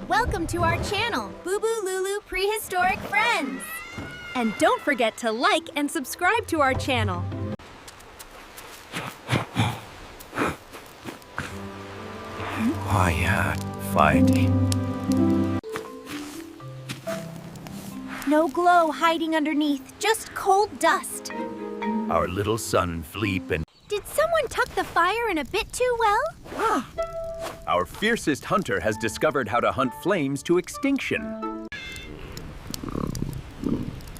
Welcome to our channel, Lulu Bubu Prehistoric Friends. And don't forget to like and subscribe to our channel. Quiet, fighting. No glow hiding underneath, just cold dust. Our little son Fleep and Did someone tuck the fire in a bit too well? our fiercest hunter has discovered how to hunt flames to extinction.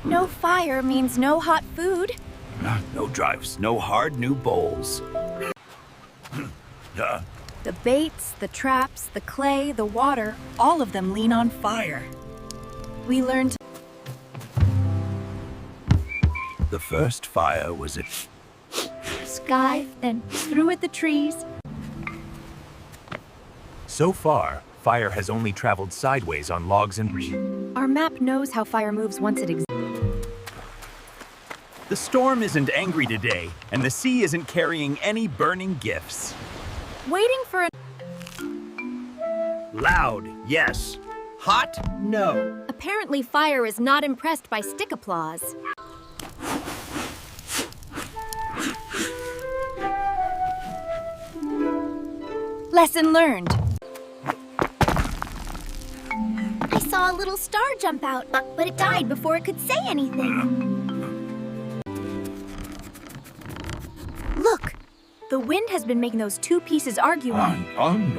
No fire means no hot food. No drives, no hard new bowls. The baits, the traps, the clay, the water, all of them lean on fire. We learned The first fire was at sky, then through at the trees. So far, fire has only traveled sideways on logs and Our map knows how fire moves once it exists. The storm isn't angry today, and the sea isn't carrying any burning gifts. Waiting for a... Loud, yes. Hot, no. Apparently fire is not impressed by stick applause. Lesson learned. I saw a little star jump out, but it died before it could say anything. Look, the wind has been making those two pieces arguing. And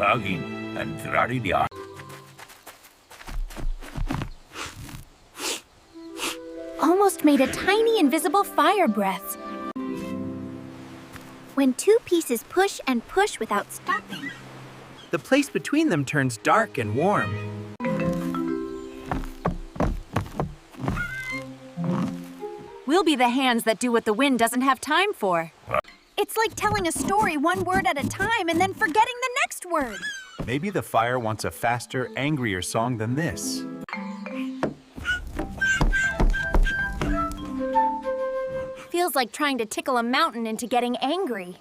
Almost made a tiny invisible fire breath. When two pieces push and push without stopping. the place between them turns dark and warm. We'll be the hands that do what the wind doesn't have time for. It's like telling a story one word at a time and then forgetting the next word. Maybe the fire wants a faster, angrier song than this. Feels like trying to tickle a mountain into getting angry.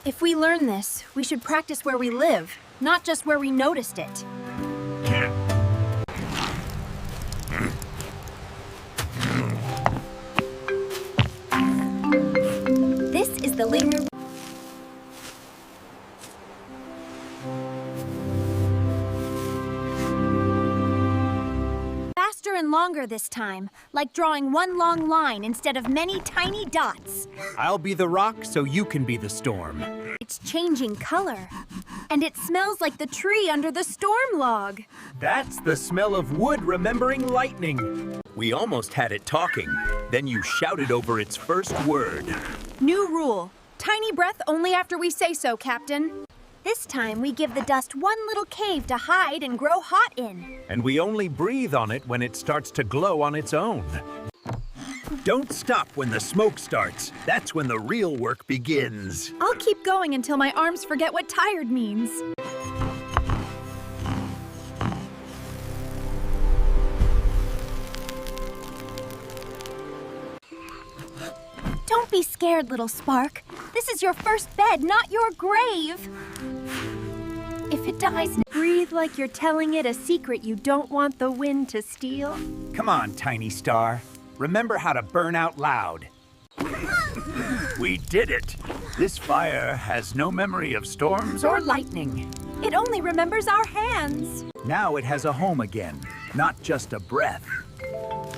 If we learn this, we should practice where we live, not just where we noticed it. This is the linear... Faster and longer this time, like drawing one long line instead of many tiny dots. I'll be the rock so you can be the storm. It's changing color, and it smells like the tree under the storm log. That's the smell of wood remembering lightning. We almost had it talking. Then you shouted over its first word. New rule. Tiny breath only after we say so, Captain. This time we give the dust one little cave to hide and grow hot in. And we only breathe on it when it starts to glow on its own. Don't stop when the smoke starts. That's when the real work begins. I'll keep going until my arms forget what tired means. Don't be scared, little spark. This is your first bed, not your grave. If it dies, Breathe like you're telling it a secret you don't want the wind to steal. Come on, tiny star. Remember how to burn out loud. We did it. This fire has no memory of storms or lightning. It only remembers our hands. Now it has a home again, not just a breath.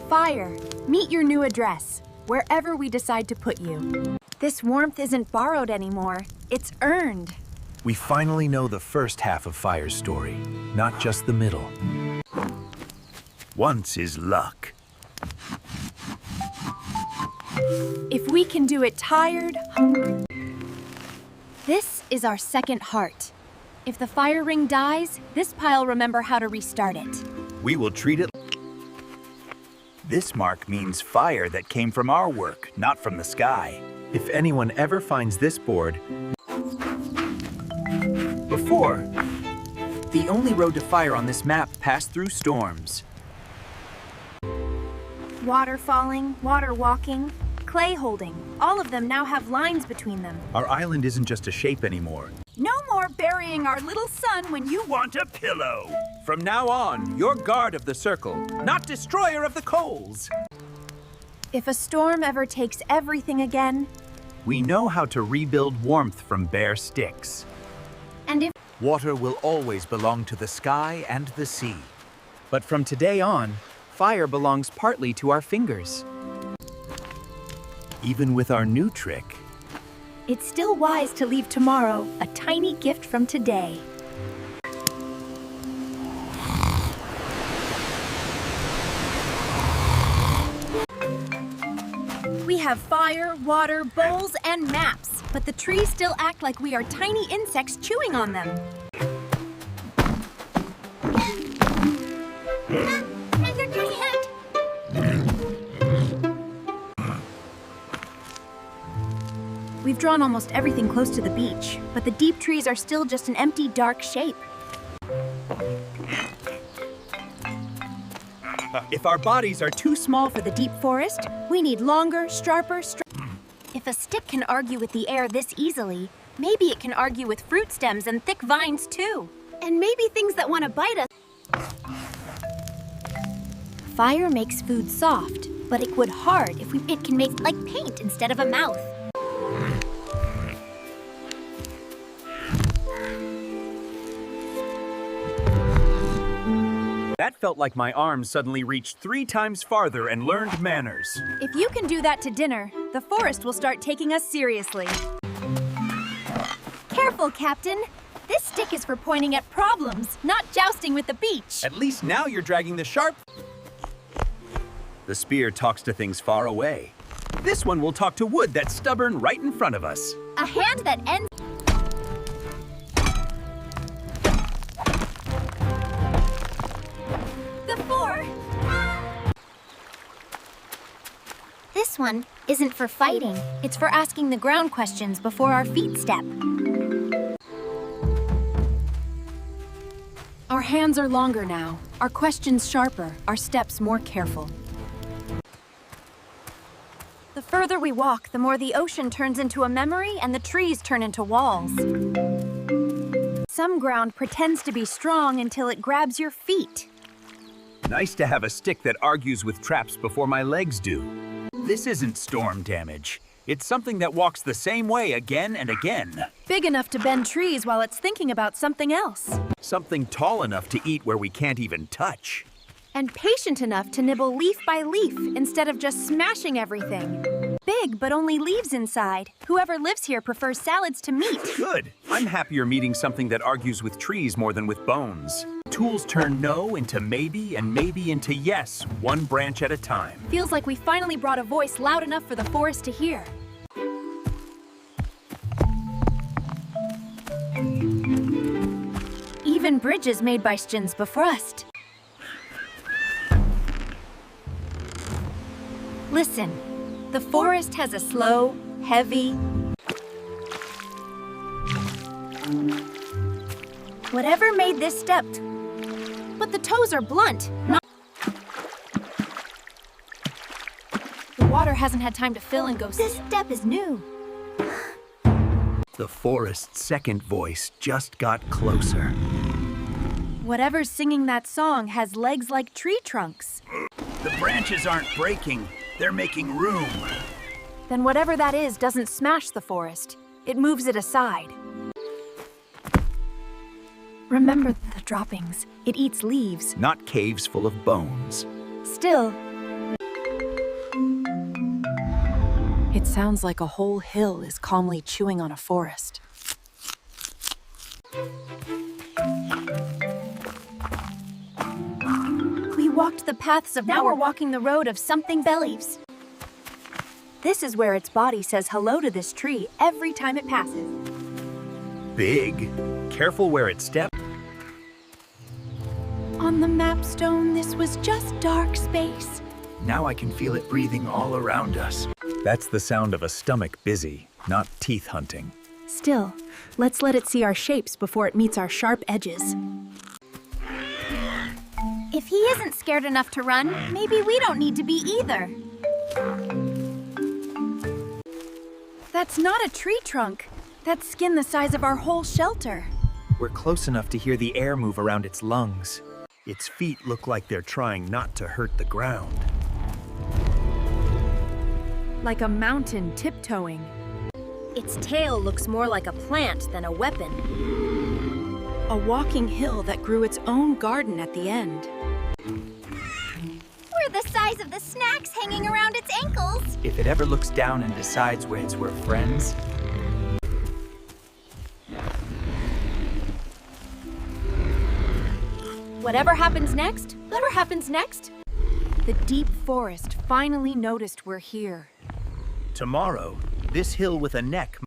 Fire, meet your new address, wherever we decide to put you. This warmth isn't borrowed anymore, it's earned. We finally know the first half of Fire's story, not just the middle. Once is luck. If we can do it tired, hungry. This is our second heart. If the fire ring dies, this pile'll remember how to restart it. We will treat it. This mark means fire that came from our work, not from the sky. If anyone ever finds this board, before, the only road to fire on this map passed through storms. Water falling, water walking, clay holding. All of them now have lines between them. Our island isn't just a shape anymore. No more burying our little son when you Want a pillow? From now on, you're guard of the circle, not destroyer of the coals. If a storm ever takes everything again, We know how to rebuild warmth from bare sticks. and if Water will always belong to the sky and the sea. But from today on, fire belongs partly to our fingers. Even with our new trick, it's still wise to leave tomorrow a tiny gift from today. We have fire, water, bowls, and maps, but the trees still act like we are tiny insects chewing on them. We've drawn almost everything close to the beach, but the deep trees are still just an empty, dark shape. if our bodies are too small For the deep forest, we need longer, sharper, If a stick can argue with the air this easily, maybe it can argue with fruit stems and thick vines too. And maybe things that want to bite us. Fire makes food soft, but it would hard if it can make like paint instead of a mouth. That felt like my arms suddenly reached 3 times farther and learned manners. If you can do that to dinner, the forest will start taking us seriously. Careful, Captain. This stick is for pointing at problems, not jousting with the beach. At least now you're dragging the sharp. The spear talks to things far away. This one will talk to wood that's stubborn right in front of us. A hand that ends. The 4. This one isn't for fighting. It's for asking the ground questions before our feet step. Our hands are longer now, our questions sharper, our steps more careful. The further we walk, the more the ocean turns into a memory and the trees turn into walls. Some ground pretends to be strong until it grabs your feet. Nice to have a stick that argues with traps before my legs do. This isn't storm damage. It's something that walks the same way again and again. Big enough to bend trees while it's thinking about something else. Something tall enough to eat where we can't even touch. And patient enough to nibble leaf by leaf instead of just smashing everything. Big, but only leaves inside. Whoever lives here prefers salads to meat. Good. I'm happier meeting something that argues with trees more than with bones. Tools turn no into maybe and maybe into yes, one branch at a time. Feels like we finally brought a voice loud enough for the forest to hear. Even bridges made by Stjins befrust. Listen, the forest has a slow, heavy... Whatever made this step... But the toes are blunt, not... The water hasn't had time to fill and go... This step is new. The forest's second voice just got closer. Whatever's singing that song has legs like tree trunks. The branches aren't breaking, they're making room. Then whatever that is doesn't smash the forest. It moves it aside. Remember the droppings. It eats leaves. Not caves full of bones. Still, it sounds like a whole hill is calmly chewing on a forest. We walked the paths of... Now we're walking the road of something bellies. This is where its body says hello to this tree every time it passes. Big. Careful where it steps. On the mapstone, this was just dark space. Now I can feel it breathing all around us. That's the sound of a stomach busy, not teeth hunting. Still, let's let it see our shapes before it meets our sharp edges. If he isn't scared enough to run, maybe we don't need to be either. That's not a tree trunk. That's skin the size of our whole shelter. We're close enough to hear the air move around its lungs. Its feet look like they're trying not to hurt the ground. Like a mountain tiptoeing. Its tail looks more like a plant than a weapon. A walking hill that grew its own garden at the end. We're the size of the snacks hanging around its ankles. If it ever looks down and decides we're friends, Whatever happens next, the deep forest finally noticed we're here. Tomorrow, this hill with a neck